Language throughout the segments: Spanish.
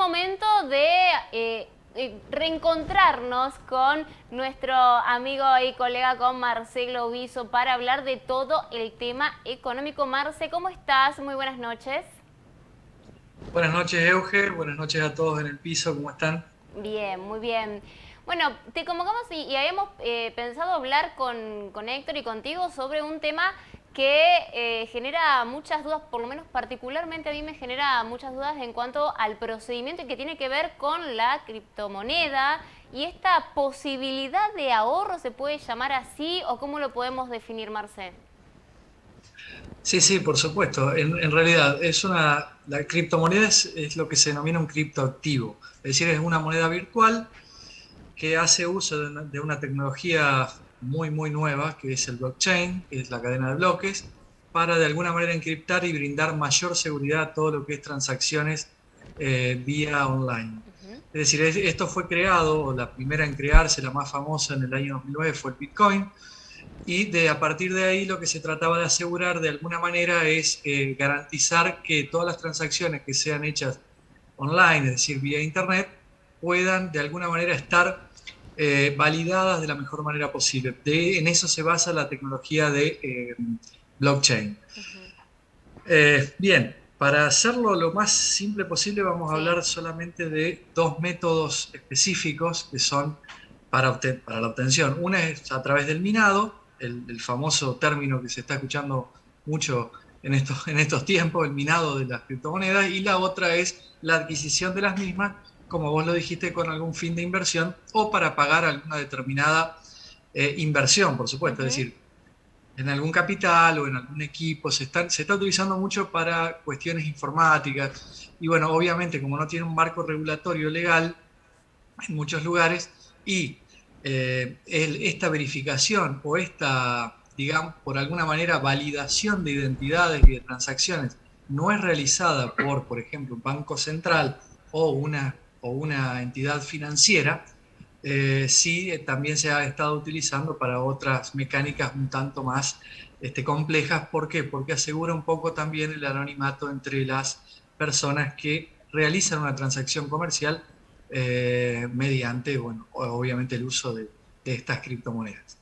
momento de reencontrarnos con nuestro amigo y colega, con Marcelo Viso, para hablar de todo el tema económico. Marce, ¿cómo estás? Muy buenas noches. Buenas noches, Euge. Buenas noches a todos en el piso. ¿Cómo están? Bien, muy bien. Bueno, te convocamos y habíamos pensado hablar con Héctor y contigo sobre un tema que genera muchas dudas, por lo menos particularmente a mí me genera muchas dudas en cuanto al procedimiento y que tiene que ver con la criptomoneda y esta posibilidad de ahorro, ¿se puede llamar así o cómo lo podemos definir, Marce? Sí, sí, por supuesto. En realidad, la criptomoneda es lo que se denomina un criptoactivo. Es decir, es una moneda virtual que hace uso de una tecnología muy, muy nueva, que es el blockchain, que es la cadena de bloques, para de alguna manera encriptar y brindar mayor seguridad a todo lo que es transacciones vía online. Ujú. Es decir, esto fue creado, o la primera en crearse, la más famosa en el año 2009 fue el Bitcoin. Y a partir de ahí lo que se trataba de asegurar de alguna manera es garantizar que todas las transacciones que sean hechas online, es decir, vía Internet, puedan de alguna manera estar validadas de la mejor manera posible. En eso se basa la tecnología de blockchain. Bien, para hacerlo lo más simple posible vamos a Sí. hablar solamente de dos métodos específicos que son para la obtención. Una es a través del minado, el famoso término que se está escuchando mucho en estos tiempos, el minado de las criptomonedas, y la otra es la adquisición de las mismas, como vos lo dijiste, con algún fin de inversión o para pagar alguna determinada inversión, por supuesto. Es Ujú. decir, en algún capital o en algún equipo, se está utilizando mucho para cuestiones informáticas y bueno, obviamente como no tiene un marco regulatorio legal en muchos lugares y esta verificación o esta, digamos, por alguna manera, validación de identidades y de transacciones no es realizada por ejemplo, un banco central o una entidad financiera, sí también se ha estado utilizando para otras mecánicas un tanto más complejas. ¿Por qué? Porque asegura un poco también el anonimato entre las personas que realizan una transacción comercial mediante, bueno, obviamente el uso de estas criptomonedas.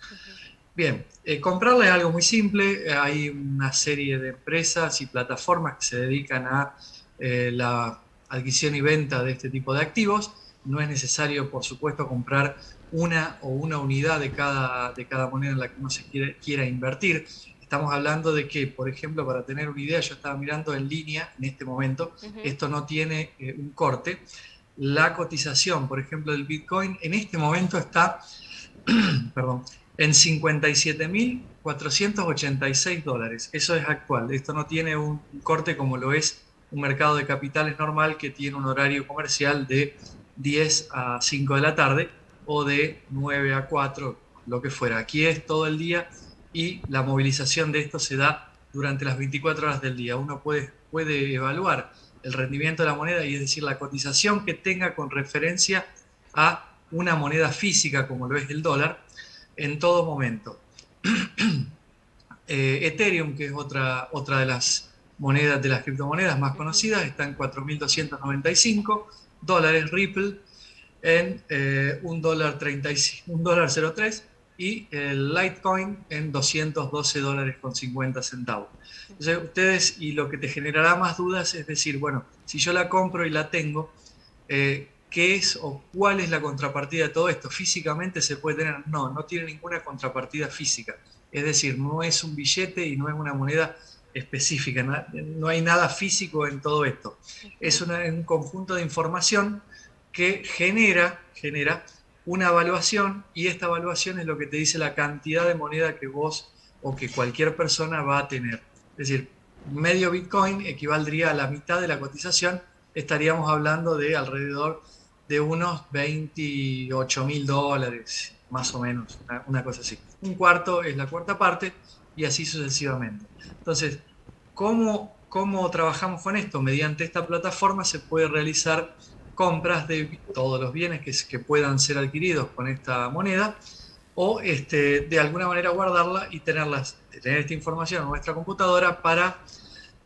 Bien, comprarla es algo muy simple. Hay una serie de empresas y plataformas que se dedican a la adquisición y venta de este tipo de activos. No es necesario, por supuesto, comprar una unidad de cada moneda en la que uno quiera invertir. Estamos hablando de que, por ejemplo, para tener una idea, yo estaba mirando en línea en este momento, Ujú. esto no tiene un corte. La cotización, por ejemplo, del Bitcoin en este momento está, perdón, en 57.486 dólares. Eso es actual. Esto no tiene un corte como lo es un mercado de capitales normal, que tiene un horario comercial de 10 a 5 de la tarde o de 9 a 4, lo que fuera. Aquí es todo el día y la movilización de esto se da durante las 24 horas del día. Uno puede evaluar el rendimiento de la moneda, y es decir, la cotización que tenga con referencia a una moneda física como lo es el dólar en todo momento. Ethereum, que es otra de las monedas, de las criptomonedas más Ujú. conocidas, está en 4.295 dólares. Ripple en $1.03 y el Litecoin en $212.50. Entonces, ustedes, y lo que te generará más dudas es decir, bueno, si yo la compro y la tengo, ¿qué es o cuál es la contrapartida de todo esto? ¿Físicamente se puede tener? No, no tiene ninguna contrapartida física. Es decir, no es un billete y no es una moneda específica. No hay nada físico en todo esto. Es Ujú. un conjunto de información que genera una evaluación, y esta evaluación es lo que te dice la cantidad de moneda que vos o que cualquier persona va a tener. Es decir, medio Bitcoin equivaldría a la mitad de la cotización. Estaríamos hablando de alrededor de unos 28.000 dólares, más o menos, una cosa así. Un cuarto es la cuarta parte y así sucesivamente. Entonces, ¿cómo trabajamos con esto? Mediante esta plataforma se puede realizar compras de todos los bienes que puedan ser adquiridos con esta moneda, o de alguna manera guardarla y tener esta información en nuestra computadora para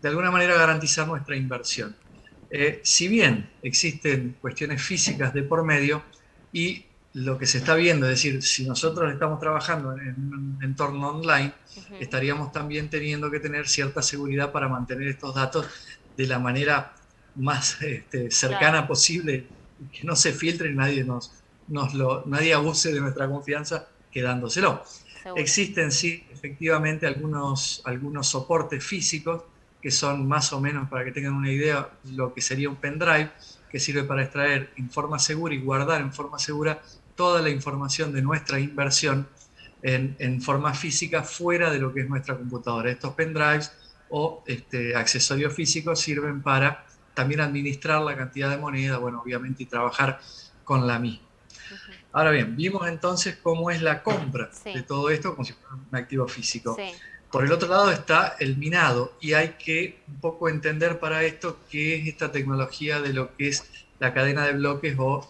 de alguna manera garantizar nuestra inversión. Si bien existen cuestiones físicas de por medio y lo que se está viendo, es decir, si nosotros estamos trabajando en un entorno online, estaríamos también teniendo que tener cierta seguridad para mantener estos datos de la manera más cercana posible, que no se filtre y nadie abuse de nuestra confianza quedándoselo. Seguro. Existen, sí, efectivamente, algunos soportes físicos que son más o menos, para que tengan una idea, lo que sería un pendrive, que sirve para extraer en forma segura y guardar en forma segura toda la información de nuestra inversión en forma física fuera de lo que es nuestra computadora. Estos pendrives o accesorios físicos sirven para también administrar la cantidad de moneda, bueno, obviamente, y trabajar con la misma. Ahora bien, vimos entonces cómo es la compra de todo esto como si fuera un activo físico. Sí. Por el otro lado está el minado, y hay que un poco entender para esto qué es esta tecnología de lo que es la cadena de bloques o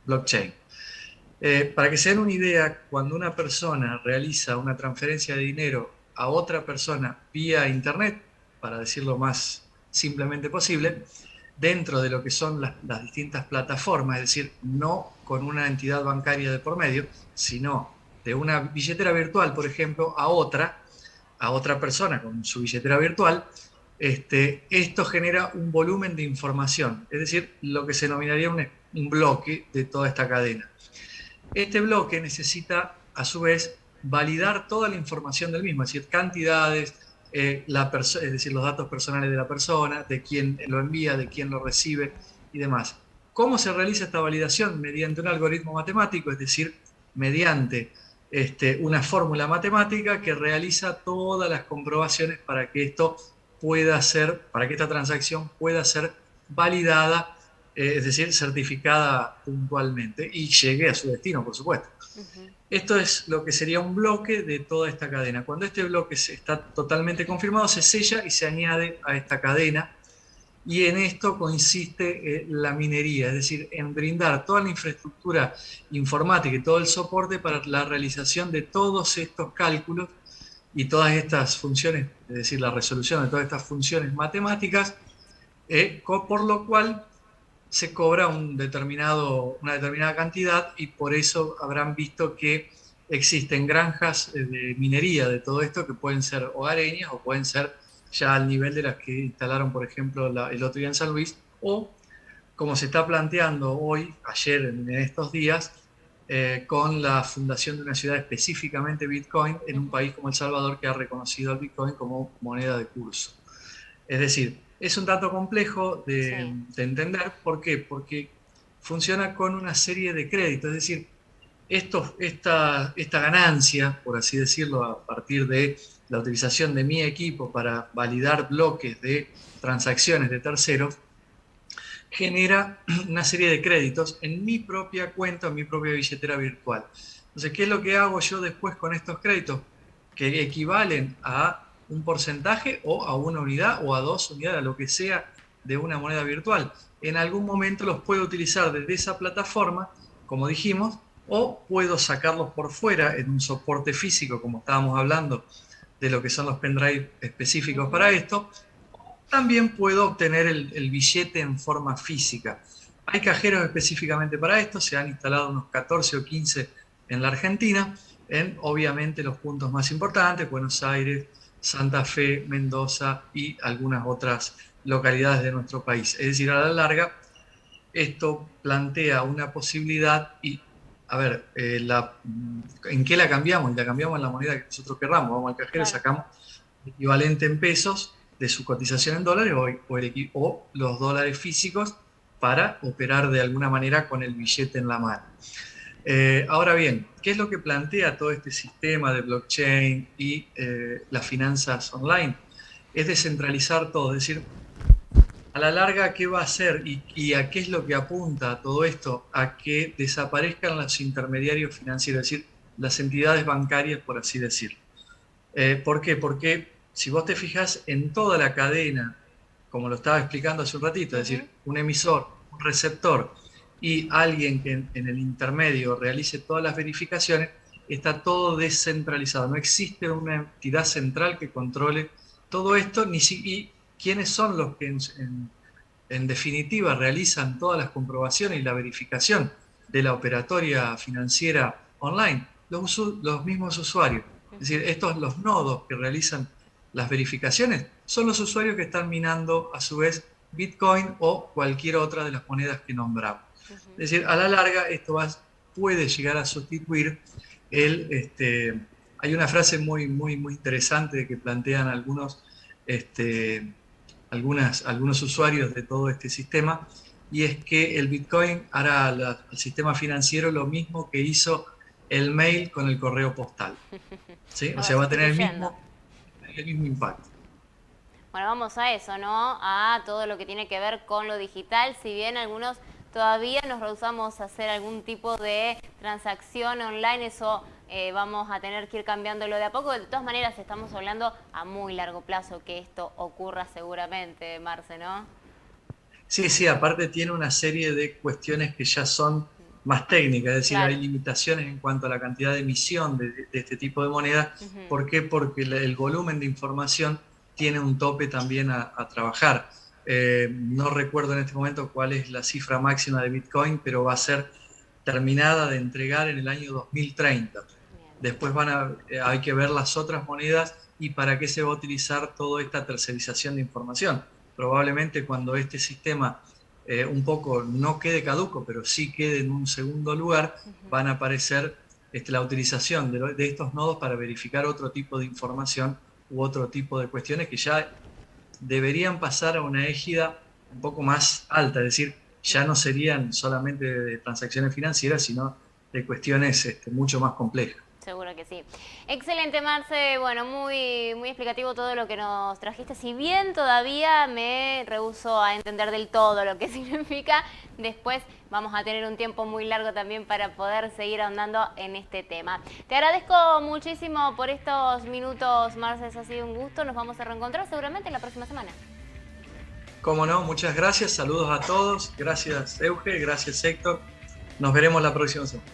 blockchain. Para que se den una idea, cuando una persona realiza una transferencia de dinero a otra persona vía internet, para decirlo más simplemente posible, dentro de lo que son las distintas plataformas, es decir, no con una entidad bancaria de por medio, sino de una billetera virtual, por ejemplo, a otra persona con su billetera virtual, esto genera un volumen de información, es decir, lo que se denominaría un bloque de toda esta cadena. Este bloque necesita, a su vez, validar toda la información del mismo, es decir, cantidades, es decir, los datos personales de la persona, de quién lo envía, de quién lo recibe y demás. ¿Cómo se realiza esta validación? Mediante un algoritmo matemático, es decir, mediante una fórmula matemática que realiza todas las comprobaciones para que para que esta transacción pueda ser validada, es decir, certificada puntualmente y llegue a su destino, por supuesto. Esto es lo que sería un bloque de toda esta cadena. Cuando este bloque está totalmente confirmado, se sella y se añade a esta cadena, y en esto consiste la minería, es decir, en brindar toda la infraestructura informática y todo el soporte para la realización de todos estos cálculos y todas estas funciones, es decir, la resolución de todas estas funciones matemáticas, por lo cual se cobra una determinada cantidad, y por eso habrán visto que existen granjas de minería de todo esto que pueden ser hogareñas o pueden ser ya al nivel de las que instalaron, por ejemplo, el otro día en San Luis, o como se está planteando ayer, en estos días, con la fundación de una ciudad específicamente Bitcoin en un país como El Salvador, que ha reconocido al Bitcoin como moneda de curso. Es decir, es un dato complejo de entender. ¿Por qué? Porque funciona con una serie de créditos, es decir, esta ganancia, por así decirlo, a partir de la utilización de mi equipo para validar bloques de transacciones de terceros, genera una serie de créditos en mi propia cuenta, en mi propia billetera virtual. Entonces, ¿qué es lo que hago yo después con estos créditos? Que equivalen a un porcentaje o a una unidad o a 2 unidades, a lo que sea de una moneda virtual. En algún momento los puedo utilizar desde esa plataforma, como dijimos, o puedo sacarlos por fuera en un soporte físico, como estábamos hablando de lo que son los pendrive específicos para esto. También puedo obtener el billete en forma física. Hay cajeros específicamente para esto, se han instalado unos 14 o 15 en la Argentina, en obviamente los puntos más importantes, Buenos Aires, Santa Fe, Mendoza y algunas otras localidades de nuestro país. Es decir, a la larga, esto plantea una posibilidad y, a ver, ¿en qué la cambiamos? La cambiamos en la moneda que nosotros querramos. Vamos al cajero y sacamos el equivalente en pesos de su cotización en dólares o los dólares físicos para operar de alguna manera con el billete en la mano. Ahora bien, ¿qué es lo que plantea todo este sistema de blockchain y las finanzas online? Es descentralizar todo, es decir, a la larga, ¿qué va a hacer y a qué es lo que apunta todo esto? A que desaparezcan los intermediarios financieros, es decir, las entidades bancarias, por así decirlo. ¿Por qué? Porque si vos te fijas en toda la cadena, como lo estaba explicando hace un ratito, es decir, un emisor, un receptor y alguien que en el intermedio realice todas las verificaciones, está todo descentralizado. No existe una entidad central que controle todo esto, y quiénes son los que en definitiva realizan todas las comprobaciones y la verificación de la operatoria financiera online, los mismos usuarios. Es decir, los nodos que realizan las verificaciones son los usuarios que están minando a su vez Bitcoin o cualquier otra de las monedas que nombramos. Es decir, a la larga esto puede llegar a sustituir hay una frase muy interesante que plantean algunos usuarios de todo este sistema, y es que el Bitcoin hará al sistema financiero lo mismo que hizo el mail con el correo postal. ¿Sí? O sea, va a tener el mismo impacto. Bueno, vamos a eso, ¿no? A todo lo que tiene que ver con lo digital, si bien algunos todavía nos rehusamos a hacer algún tipo de transacción online, eso vamos a tener que ir cambiándolo de a poco. De todas maneras, estamos hablando a muy largo plazo que esto ocurra seguramente, Marce, ¿no? Sí, aparte tiene una serie de cuestiones que ya son más técnicas, es decir, hay limitaciones en cuanto a la cantidad de emisión de este tipo de moneda. ¿Por qué? Porque el volumen de información tiene un tope también a trabajar. No recuerdo en este momento cuál es la cifra máxima de Bitcoin, pero va a ser terminada de entregar en el año 2030. Después hay que ver las otras monedas y para qué se va a utilizar toda esta tercerización de información. Probablemente cuando este sistema un poco no quede caduco, pero sí quede en un segundo lugar, van a aparecer la utilización de estos nodos para verificar otro tipo de información u otro tipo de cuestiones que ya deberían pasar a una égida un poco más alta, es decir, ya no serían solamente de transacciones financieras, sino de cuestiones mucho más complejas. Seguro que sí. Excelente, Marce. Bueno, muy explicativo todo lo que nos trajiste. Si bien todavía me rehúso a entender del todo lo que significa, después vamos a tener un tiempo muy largo también para poder seguir ahondando en este tema. Te agradezco muchísimo por estos minutos, Marce. Ha sido un gusto. Nos vamos a reencontrar seguramente la próxima semana. Cómo no, muchas gracias. Saludos a todos. Gracias, Euge. Gracias, Héctor. Nos veremos la próxima semana.